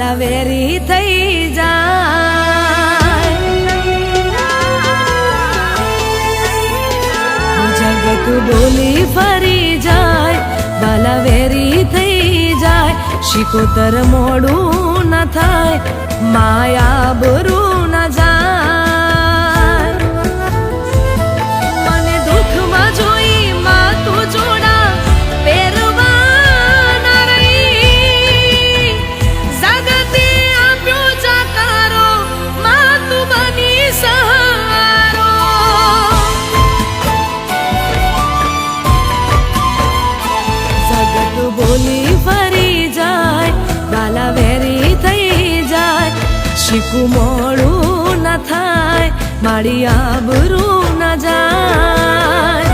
Bala very થઈ જાય જગત બોલી ફરી જાય બાલા વેરી થઈ જાય શિકોતર મોડું ન થાય માયા બરું ન જાય મને દુઃખમાં જોઈ માં તું જોડા પહેરવા ન રહી જગતે આપ્યો જાકારો માં તું બની સહારો જગત બોલી ફરી જાય બાલા વેરી થઈ જાય શીખું મોડું ન થાય મારી આબરૂ ન જાય